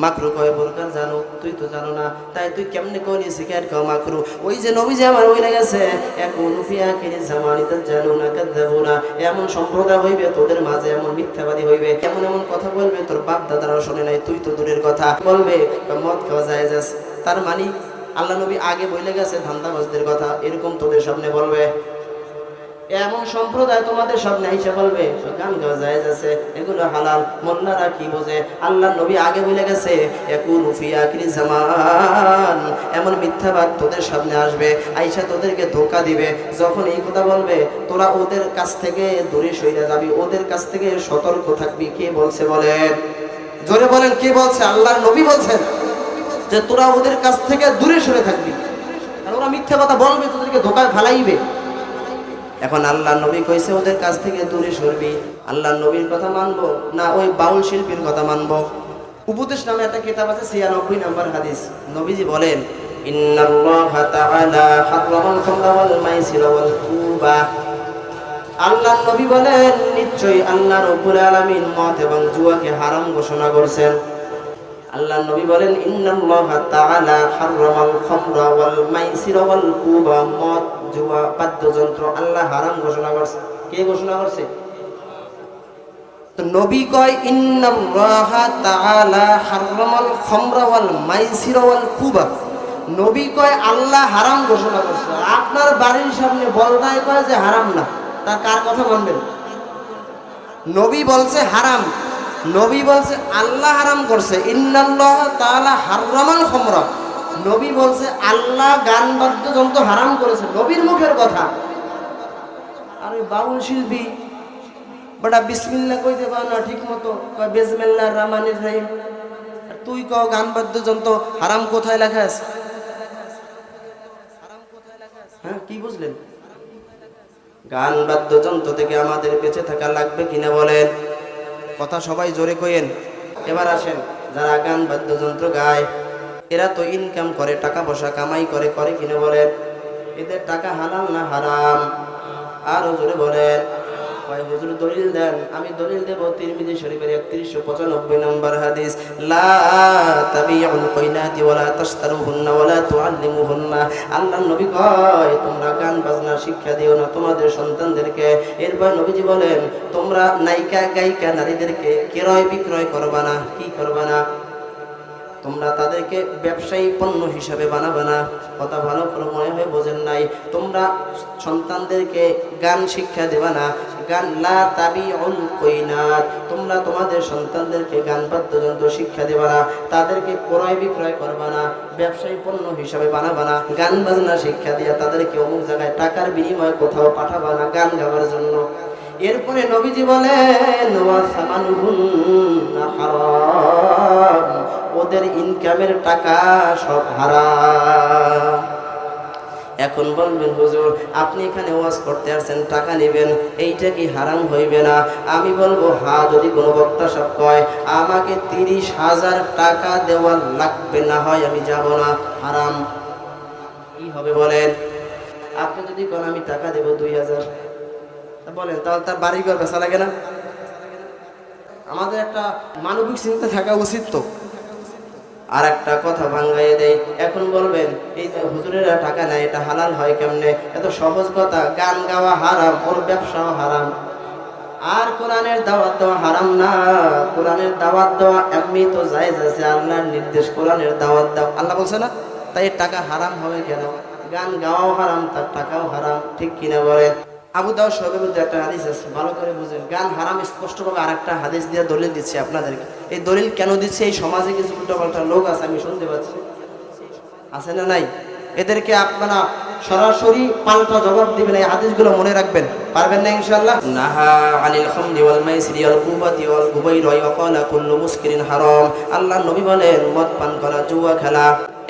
মাকরু কয় বলকার জানো, তুই তো জানো না, তাই তুই কেমনে কইলি সিগারেট কয় মাকরু? ওই যে নবী যে আমার বলে গেছে, ইয়াকুনু ফি আখিরিজ জামানি দাজ্জালুনা কাযাবুনা, এমন সম্প্রদায় হইবে তোদের মাঝে, এমন মিথ্যাবাদী হইবে, এমন এমন কথা বলবে, তোর বাপ দাদারাও শুনে নাই, তুই তো দূরের কথা। বলবে মদ খাওয়া জায়েজ আছে, তার মানে আল্লাহ নবী আগে বলে গেছে ধান্দাবাজদের কথা, এরকম তোদের সামনে বলবে। এমন সম্প্রদায় তোমাদের সামনে এসে বলবে গান গাওয়া জায়েজ আছে, এগুলো হালাল। মোল্লারা কি বোঝে? আল্লাহ নবী আগে বলে গেছে, ইয়াকুনু ফি আখিরিজ জামান, এমন মিথ্যাবাদ তোদের সামনে আসবে, আইসা তোদেরকে ধোঁকা দিবে। যখন এই কথা বলবে, তোরা ওদের কাছ থেকে দূরে সরে যাবি, ওদের কাছ থেকে সতর্ক থাকবি। কে বলছে বলেন? জোরে বলেন, কে বলছে? আল্লাহর নবী বলছেন যে তোরা ওদের কাছ থেকে দূরে সরে থাকবি, আর ওরা মিথ্যা কথা বলবে, তোদেরকে ধোঁকায় ফালাইবে। এখন আল্লাহ নবী কইছে ওদের কাছ থেকে দূরে সরবি। আল্লাহ নবীর কথা মানবো না ওই বাউল শিল্পীর কথা মানবো? উপদেশ নামে একটা কিতাব আছে, 96 নম্বর হাদিস, নবীজি বলেন, ইন্নাল্লাহা তাআলা হারামাল খামরা ওয়াল মাইসিরা ওয়াল কুবা। আল্লাহ নবী বলেন, নিশ্চয়ই আল্লাহ রাব্বুল আলামিন মদ এবং জুয়াকে হারাম ঘোষণা করেছেন। আল্লাহ নবী বলেন, ইন্নাল্লাহা তাআলা হারামাল খামরা ওয়াল মাইসিরা ওয়াল কুবা, মদ জুয়া বাদ্যযন্ত্র আল্লাহ হারাম ঘোষণা করছে। কে ঘোষণা করছে? তো নবী কয় ইন্নাল্লাহা তাআলা হারামাল খামরা ওয়াল মাইসিরা ওয়াল কুবা। নবী কয় আল্লাহ হারাম ঘোষণা করছে, আপনার বাড়ির সামনে বলদায় কয় যে হারাম না, তার কার কথা মানবেন? নবী বলছে হারাম, নবী বলছে আল্লাহ হারাম করছে। ইন্নাল্লাহা তাআলা হারামাল খামরা, নবী বলছে আল্লাহ গান বাদ্যযন্ত্র হারাম করেছে, নবীর মুখের কথা। আর ওই বাউল শিল্পী বড়া বিসমিল্লাহ কইতে পারে না ঠিক মতো, কয় বিসমিল্লাহির রহমানির রহিম। আর তুই কও গান বাদ্যযন্ত্র হারাম, কোথায় লেখা আছে? হ্যাঁ, কি বুঝলেন? গান বাদ্যযন্ত্র থেকে আমাদের বেঁচে থাকা লাগবে কিনা বলেন? কথা সবাই জোরে কইেন। এবার আসেন, যারা গান বাদ্যযন্ত্র গায় এরা তো ইনকাম করে, টাকা পয়সা কামাই করে, করে কিনা বলেন? এদের টাকা হালাল না হারাম? আরো জোরে বলেন। কয় হুজুর দলিল দেন। আমি দলিল দেব, তিরমিজি শরীফের 3195 নম্বর হাদিস, লা তাবিউল কাইনাতি ওয়ালা তাশতারুহুন্না ওয়ালা তুআল্লিমুহুন্না। আল্লাহর নবী কয় তোমরা গান বাজনা শিক্ষা দিও না তোমাদের সন্তানদেরকে। এরপর নবীজি বলেন, তোমরা নায়িকা গায়িকা নারীদেরকে ক্রয় বিক্রয় করবা না। কি করবা না? তোমরা তাদেরকে ব্যবসায়ী পণ্য হিসাবে বানাবে না। কথা ভালো করে মনে হয় বোঝেন নাই। তোমরা সন্তানদেরকে গান শিক্ষা দেবা না। গান লা তাবিউল কইনাত, তোমরা তোমাদের সন্তানদেরকে গান বাদ্যযন্ত্র শিক্ষা দেবা না, তাদেরকে ক্রয় বিক্রয় করবা না, ব্যবসায়ী পণ্য হিসাবে বানাবা না। গান বাজনা শিক্ষা দিয়া তাদেরকে অমুক জায়গায় টাকার বিনিময়ে কোথাও পাঠাবা না গান গাওয়ার জন্য। এরপরে নবীজি বলেন ওয়া সামানুহুন্না হারাম, ওদের ইনকামের টাকা সব হারাম। এখন বলবেন হুজুর আপনি এখানে ওয়াজ করতে আসছেন, টাকা নেবেন, এইটা কি হারাম হইবে না? আমি বলবো হ্যাঁ, যদি কোনো বক্তা সব কয় আমাকে 30,000 টাকা দেওয়া লাগবে, না হয় আমি যাব না, হারাম। কি হবে বলেন? আপনি যদি কোন আমি টাকা দেব 2,000, বলেন তাহলে তার বাড়িঘর বেচা লাগে না? আমাদের একটা মানবিক চিন্তা থাকা উচিত তো। আর একটা কথা ভাঙ্গাইয়ে দেয়, এখন বলবেন এই যে হুজুরেরা টাকা নেয়, এটা হালাল হয় কেমনে? এত সহজ কথা, গান গাওয়া হারাম, ওর ব্যবসাও হারাম। আর কোরআনের দাওয়াত দেওয়া হারাম না। কোরআনের দাওয়াত দেওয়া এমনি তো জায়েজ আছে, আল্লাহর নির্দেশ, কোরআনের দাওয়াত দাও, আল্লাহ বলছে না? তাই টাকা হারাম হবে কেন? গান গাওয়াও হারাম, তার টাকাও হারাম, ঠিক কিনা বলেন? আবু দাউদ শরীফের মধ্যে একটা হাদিস আছে, ভালো করে বুঝেন। গান হারাম স্পষ্টভাবে আরেকটা হাদিস দিয়ে দলিল দিচ্ছে আপনাদেরকে। এই দলিল কেন দিচ্ছে? এই সমাজে কিছু উল্টোপাল্টা লোক আছে, আমি শুনতে পাচ্ছি, আছে না নাই? এদেরকে আপনারা সরাসরি পাল্টা জবাব দিবেন, এই হাদিসগুলো মনে রাখবেন, পারবেন না ইনশাআল্লাহ? নাহা আনিল খামরি ওয়াল মাইসিরি ওয়াল কুবাতি ওয়াল গুবাইরি ওয়া ক্বালা কুল্লু মুসকিরিন হারাম। আল্লাহর নবী বলেন মদ পান করা, জুয়া খেলা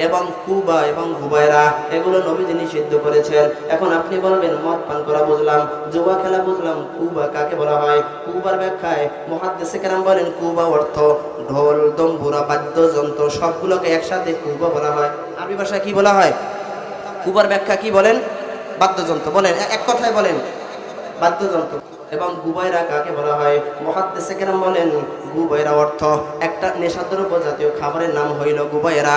এবং কুবা এবং গুবাইরা, এগুলো নবীজি নিষিদ্ধ করেছেন। এখন আপনি বলবেন মদ পান করা বুঝলাম, জুয়া খেলা বুঝলাম, কুবা কাকে বলা হয়? কুবার ব্যাখ্যায় মুহাদ্দিসে কেরাম বলেন কুবা অর্থ ঢোল, দম্বুরা, বাদ্যযন্ত্র সবগুলোকে একসাথে কুবা বলা হয়। আরবি ভাষায় কি বলা হয়? কুবার ব্যাখ্যা কি বলেন? বাদ্যযন্ত্র। বলেন এক কথায় বলেন, বাদ্যযন্ত্র। এবং গুবাইরা কাকে বলা হয়? মুহাদ্দিসে কেরাম বলেন গুবাইরা অর্থ একটা নেশাদ্রব্য জাতীয় খাবারের নাম হইল গুবাইরা।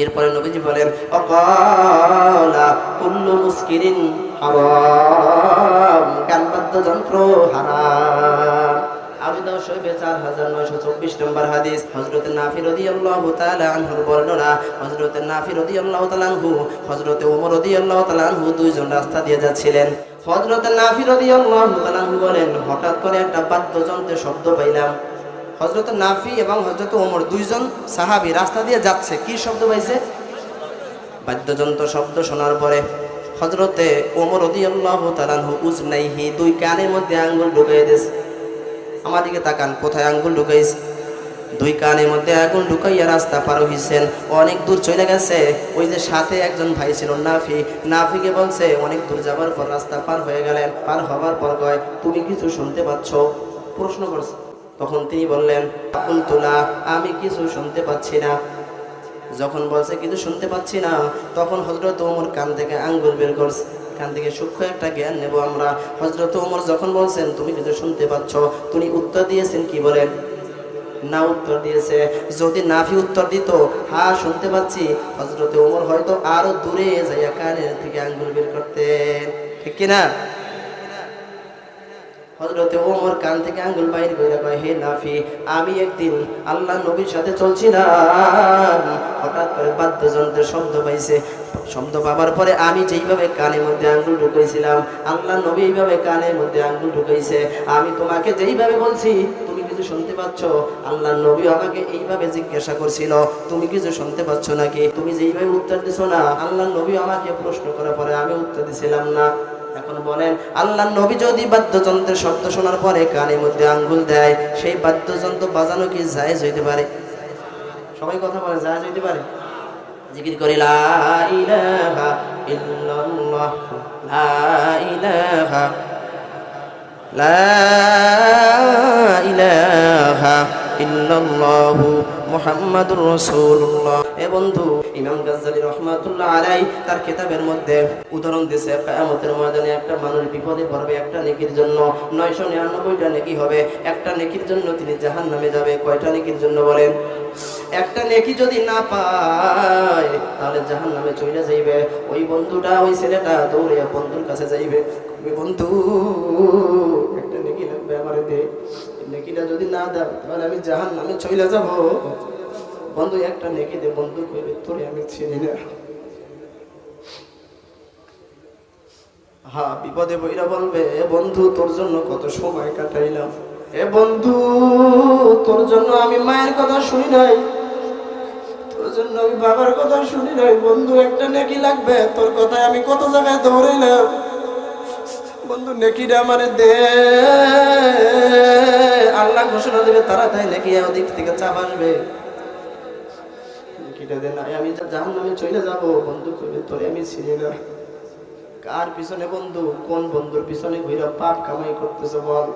এরপরে নবীজি বলেন অকালা কুল্লু মুসকিরিন হারাম, গান বাদ্যযন্ত্র হারাম। আবু দাউদ শরীফে 4924 নম্বর হাদিস, হযরত নাফি রাদিয়াল্লাহু তাআলা আনহুর বর্ণনা। হযরত নাফি রাদিয়াল্লাহু তাআলা আনহু, হযরত ওমর রাদিয়াল্লাহু তাআলা আনহু দুইজন রাস্তা দিয়ে যাচ্ছিলেন। হযরত নাফি রাদিয়াল্লাহু তাআলা আনহু বলেন হঠাৎ করে একটা বাদ্যযন্ত্রের শব্দ পাইলাম। হযরত নাফি এবং হযরত ওমর দুইজন সাহাবী রাস্তা দিয়ে যাচ্ছে, কি শব্দ পাইছে? বাদ্যযন্ত্র শব্দ শোনার পরে হযরতে ওমর রাদিয়াল্লাহু তাআলা আনহু উজনাইহি, দুই কানের মধ্যে আঙ্গুল ঢুকাইয়া দিয়েছে। আমার দিকে তাকান, কোথায় আঙ্গুল ঢুকাইছে? দুই কানের মধ্যে আঙ্গুল ঢুকাইয়া রাস্তা পার হইছেন। অনেক দূর চলে গেছে। ওই যে সাথে একজন ভাই ছিল নাফি, নাফিকে বলছে অনেক দূর যাবার পর রাস্তা পার হয়ে গেলেন, পার হবার পর কয় তুমি কিছু শুনতে পাচ্ছ? প্রশ্ন করছে। তখন তিনি বললেন কুলতুলা, আমি কিছু শুনতে পাচ্ছি না। যখন বলছে কিছু শুনতে পাচ্ছি না, তখন হযরত ওমর কান থেকে আঙ্গুল বের করছে। কান থেকে সূক্ষ্ম একটা জ্ঞান নেব আমরা। হযরত ওমর যখন বলছেন তুমি কিছু শুনতে পাচ্ছ, তিনি উত্তর দিয়েছেন কি বলেন? না উত্তর দিয়েছে। যদি নাফি উত্তর দিত হ্যাঁ শুনতে পাচ্ছি, হযরত ওমর হয়তো আরো দূরে যাইয়া কানের থেকে আঙ্গুল বের করতেন, ঠিক কিনা? হযরত ওমর কান থেকে আঙ্গুল বাইর করে কয় হে নাফি, আমি একদিন আল্লাহ নবীর সাথে চলছিলাম, হঠাৎ করে বাদ্যযন্ত্রের শব্দ পাইছে। শব্দ পাবার পরে আমি যেইভাবে কানের মধ্যে আঙ্গুল ঢুকাইছিলাম, আল্লাহ নবী এইভাবে কানের মধ্যে আঙ্গুল ঢুকাইছে। আমি তোমাকে যেইভাবে বলছি তুমি কিছু শুনতে পাচ্ছ, আল্লাহ নবী আমাকে এইভাবে জিজ্ঞাসা করছিল তুমি কিছু শুনতে পাচ্ছ নাকি? তুমি যেইভাবে উত্তর দিছো না, আল্লাহ নবী আমাকে প্রশ্ন করার পরে আমি উত্তর দিছিলাম না। এখন বলেন আল্লাহ নবী যদি বাদ্যযন্ত্রের শব্দ শোনার পরে কানের মধ্যে আঙ্গুল দেয়, সেই বাদ্যযন্ত্র বাজানো কি জায়েজ হইতে পারে? সবাই কথা বলে জায়েজ হইতে পারে? জিকির করি লা ইলাহা ইল্লাল্লাহ, লা ইলাহা, লা ইলাহা ইল্লাল্লাহু মুহাম্মাদুর রাসূলুল্লাহ। এ বন্ধু, ইমাম গাজ্জালী রাহমাতুল্লাহ আলাইহি তার কিতাবের মধ্যে উদাহরণ দিয়েছে কিয়ামতের ময়দানে একটা মানুষ বিপদে পড়বে একটা নেকির জন্য, 999টা নেকি হবে। একটা নেকির জন্য তিনি জাহান্নামে যাবে। কয়টা নেকির জন্য বলেন? একটা নেকি যদি না পায় তাহলে জাহান্নামে চলে যাইবে। ওই বন্ধুটা, ওই ছেলেটা দৌড়ে বন্ধুর কাছে যাইবে, বন্ধু একটা নেকি লাগবে আমারে দে, নেকিটা যদি না দাও তাহলে আমি জাহান্নামে চলে যাব। বন্ধু একটা নেকি দে, বন্ধু কইবে তোরে আমি চিনি না। হ্যাঁ, বিপদে বইরা বলবে এ বন্ধু তোর জন্য কত সময় কাটাইলাম, এ বন্ধু তোর জন্য আমি মায়ের কথা শুনি নাই, তোর জন্য আমি বাবার কথা শুনি নাই, বন্ধু একটা নেকি লাগবে, তোর কথায় আমি কত জায়গায় দৌড়াইলাম, বন্ধু নেকিটা আমারে দে। আল্লাহ ঘোষণা দেবে তাড়াতাড়ি নেকি ওদিক থেকে চাপ আসবে, নেকিটা দে না আমি জাহান্নামে চলে যাব। বন্ধু কইবে তোরে আমি চিনি না। কার পিছনে বন্ধু, কোন বন্ধুর পিছনে ঘুরে পাপ কামাই করতেছে বল,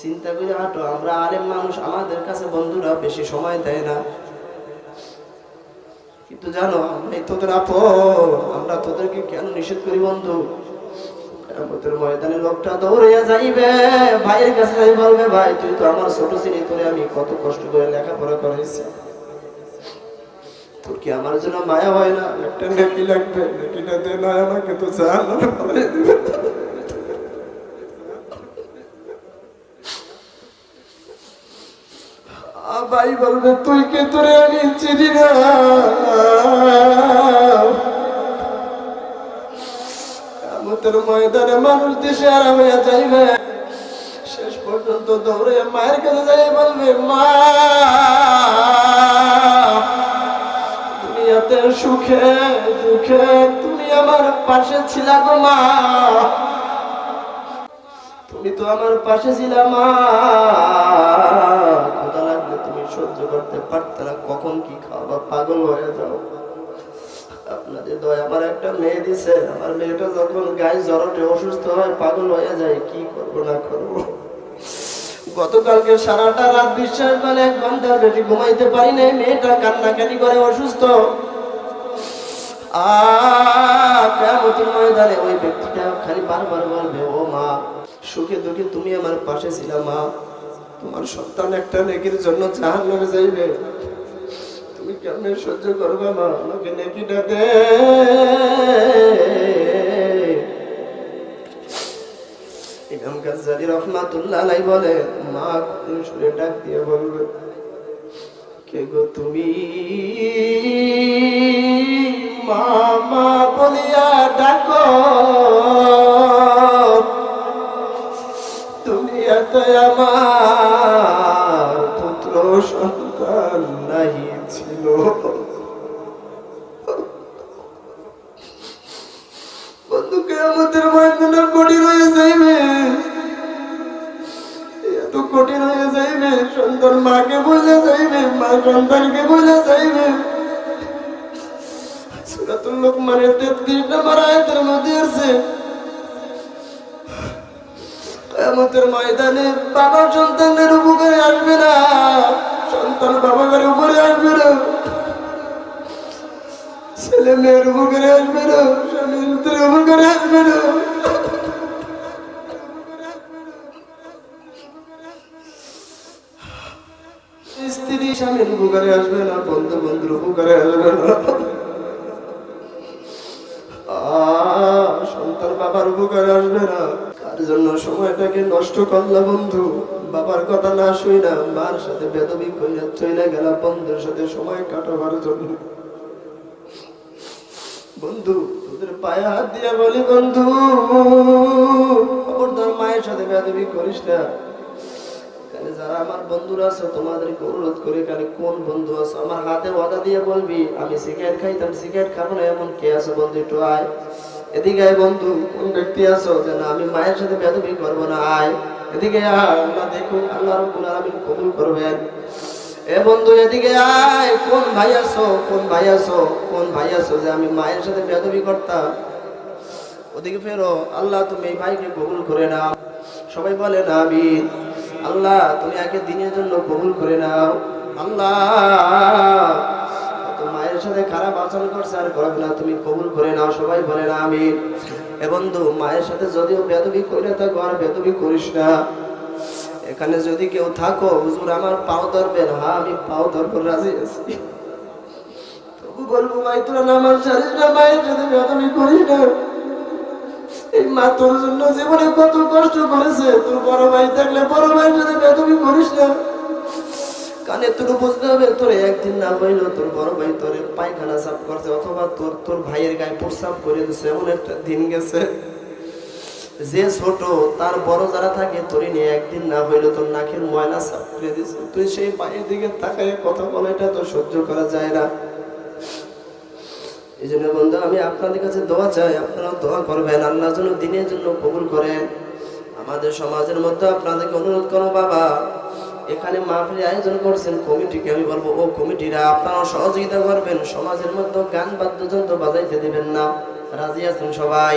চিন্তা করে হাঁটো। আমরা আলেম মানুষ, আমাদের কাছে বন্ধুরা বেশি সময় দেয় না, কিন্তু জানো আমরাই তোদের আপন, আমরা তোদেরকে কেন নিষেধ করি বন্ধু? কিয়ামতের ময়দানে লোকটা দৌড়াইয়া যাইবে, ভাইয়ের কাছে যাই বলবে ভাই তুই তো আমার ছোট ছিলি, তোরে আমি কত কষ্ট করে লেখাপড়া করাইছি, তোর কি আমার জন্য মায়া হয় না? একটা নেকি লাগবে, নেকিটা দে না আমাকে তো জাহান্নামে ফেলে দিবে। ভাই বলবে তুই কে, তোরে আমি চিনি না। কিয়ামতের ময়দানে মানুষ দিশে হারা হইয়া যাইবে, শেষ পর্যন্ত দৌড়ে মায়ের কাছে যাই বলবে মা দুনিয়াতে সুখে দুঃখে তুমি আমার পাশে ছিলা গো মা, তুমি তো আমার পাশে ছিলা মা, ক্ষুধা লাগলে তুমি সহ্য করতে পারতে না, কখন কি খাওয়া পাগল হয়ে যাও। আপনাদের দয়া আমার একটা মেয়ে দিছে, আমার মেয়েটা যখন গায়ে জ্বর ওঠে অসুস্থ হয় পাগল হয়ে যায়, কি করব না করব। গতকালকে সারাটা রাত বিশ্বাস মানে 1 ঘন্টা বেশি ঘুমাইতে পারি নাই, মেয়েটা কান্নাকাটি করে অসুস্থ। কিয়ামতের ময়দানে ওই ব্যক্তিটা খালি বারবার বলবে ও মা সুখে দুঃখে তুমি আমার পাশে ছিলা মা, তোমার সন্তান একটা নেকির জন্য জাহান্নামে যাইবে, তুমি কেমনে সহ্য করবে মা, আমাকে নেকিটা দে। ইমাম গাজ্জালী রাহমাতুল্লাহ আলাইহি বলে মা কোন সুরে ডাক দিয়ে বলবে কে গো তুমি, মা মা বলিয়া ডাকো, দুনিয়াতে আমার পুত্র সন্তান নাহি ছিল। বন্ধু কিয়ামতের ময়দানে কঠিন হয়ে যাইবে, এত কঠিন হয়ে যাইবে, সন্তান মাকে বলে যাইবে, মা সন্তানকে বলে যাইবে। সূরাতুল লুকমানের 33 নম্বর আয়াতের মধ্যে আছে কিয়ামতের ময়দানে বাবা সন্তানের উপরে আসবে না, সন্তান বাবার উপরে আসবে না, ছেলে মেয়ের উপরে আসবে না, স্বামী স্ত্রীর উপরে আসবে না, স্ত্রী স্বামীর উপকারে আসবে না, বন্ধু বন্ধুর উপকারে আসবে না, সন্তান বাবার উপকারে আসবে না। কার জন্য সময়টাকে নষ্ট করলা বন্ধু? বাবার কথা না শুই না মার সাথে বেদবি কইরা চলে গেলা বন্ধুর সাথে সময় কাটাবার জন্য। বন্ধু তোদের পায়ে হাত দিয়া বলি বন্ধু খবরদার মায়ের সাথে বেদবি করিস না। এখানে যারা আমার বন্ধুরা আছে তোমাদেরকে অনুরোধ করে, এখানে কোন বন্ধু আছে আমার হাতে ওয়াদা দিয়ে বলবি আমি সিগারেট খাইতাম সিগারেট খাবো না, এমন কে আছে বন্ধু একটু আয় এদিকে আয়। বন্ধু কোন ব্যক্তি আছো যে না আমি মায়ের সাথে বেদবি করবো না, আয় এদিকে আয়, আল্লাহ দেখুন আল্লাহ রাব্বুল আলামিন কবুল করবেন। এ বন্ধু এদিকে আয়, কোন ভাই আছো কোন ভাই আছো কোন ভাই আছো যে আমি মায়ের সাথে বেদবি করতাম, ওদিকে ফেরো, আল্লাহ তুমি এই ভাইকে কবুল করে নাও। সবাই বলে না আমিন। আল্লাহ তুমি একে দিনের জন্য কবুল করে নাও। আল্লাহ তো মায়ের সাথে খারাপ আচরণ করছে আর করবে না, তুমি কবুল করে নাও। সবাই বলে না আমিন। এ বন্ধু মায়ের সাথে যদিও বেদবি করে থাকো আর বেদবি করিস না। এখানে যদি কেউ থাকো হুজুর আমার পাও ধরবেন, হ্যাঁ আমি পাও ধরবো রাজি আছি, তবু বলবো ভাই তোরা নামাজ ছাড়িস না, মায়ের সাথে বেদবি করিস না। এই মা তোর জন্য জীবনে কত কষ্ট করেছে, তোর বড় ভাই থাকলে বড় ভাইয়ের সাথে বেদবি করিস না। কানে তোর বুঝতে হবে, তোর একদিন না হইলো তোর বড় ভাই তোর পায়খানা সাফ করছে, অথবা তোর ভাইয়ের গায়ে প্রসাব করে দিচ্ছে, এমন একটা দিন গেছে। যে ছোট তার বড় যারা থাকে তোর নিয়ে একদিন না হইলো তোর নাকের ময়লা সাফ করে দিচ্ছে, তুই সেই ভাইয়ের দিকে তাকায় কথা বলে, এটা তো সহ্য করা যায় না। এই জন্য বন্ধু আমি আপনাদের কাছে দোয়া চাই, আপনারা দোয়া করবেন, আল্লাহ যেন দিনের জন্য কবুল করেন। আমাদের সমাজের মধ্যে আপনাদেরকে অনুরোধ করো বাবা, এখানে মাহফিল আয়োজন করছেন কমিটিকে আমি বলবো, ও কমিটিরা আপনারা সহযোগিতা করবেন, সমাজের মধ্যে গান বাদ্যযন্ত্র বাজাইতে দিবেন না। রাজি আছেন সবাই?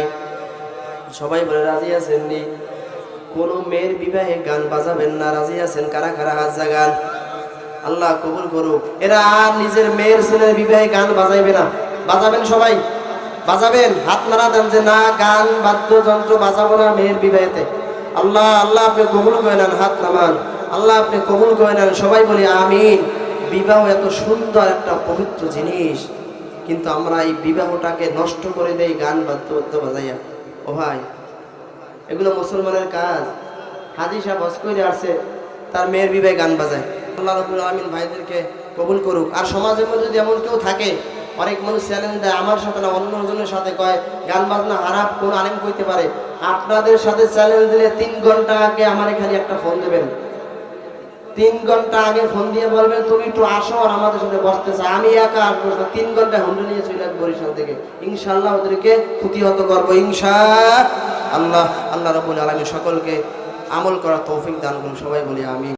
সবাই বলে রাজি আছেন নি? কোনো মেয়ের বিবাহে গান বাজাবেন না, রাজি আছেন? কারা কারা হাত জাগান? আল্লাহ কবুল করুক। এরা আর নিজের মেয়ের ছেলের বিবাহে গান বাজাইবে না। বাজাবেন সবাই? বাজাবেন? হাত নাড়া দেন যে না, গান বাদ্যযন্ত্র বাজাবো না মেয়ের বিবাহেতে। আল্লাহ আল্লাহ আপনি কবুল করে নেন, হাত নামান। আল্লাহ আপনি কবুল করে নেন, সবাই বলি আমিন। বিবাহ এত সুন্দর একটা পবিত্র জিনিস, কিন্তু আমরা এই বিবাহটাকে নষ্ট করে দেই গান বাদ্য বাজাইয়া। ও ভাই, এগুলো মুসলমানের কাজ। হাজি সাহেব হজ করে আসছে, তার মেয়ের বিবাহে গান বাজায়। আল্লাহ রাব্বুল আলামিন ভাইদেরকে কবুল করুক। আর সমাজের মধ্যে যদি এমন কেউ থাকে, অনেক মানুষ চ্যালেঞ্জ দেয় আমার সাথে না অন্যজনের সাথে, কয় গান বাজনা হারাম, কোন আলেম কইতে পারে? আপনাদের সাথে চ্যালেঞ্জ দিলে 3 ঘন্টা আগে আমার এখানে একটা ফোন দেবেন। 3 ঘন্টা আগে ফোন দিয়ে বলবেন তুমি একটু আসো আর আমাদের সাথে বসতে চাই। আমি একা আসবো না, 3 ঘন্টা হুন্ডা নিয়ে চলে আসবো বরিশাল থেকে। ইনশাআল্লাহ ওদেরকে প্রতিহত করবো ইনশাআল্লাহ। আল্লাহ রাব্বুল আলামিন সকলকে আমল করার তৌফিক দান করুন, সবাই বলি আমিন।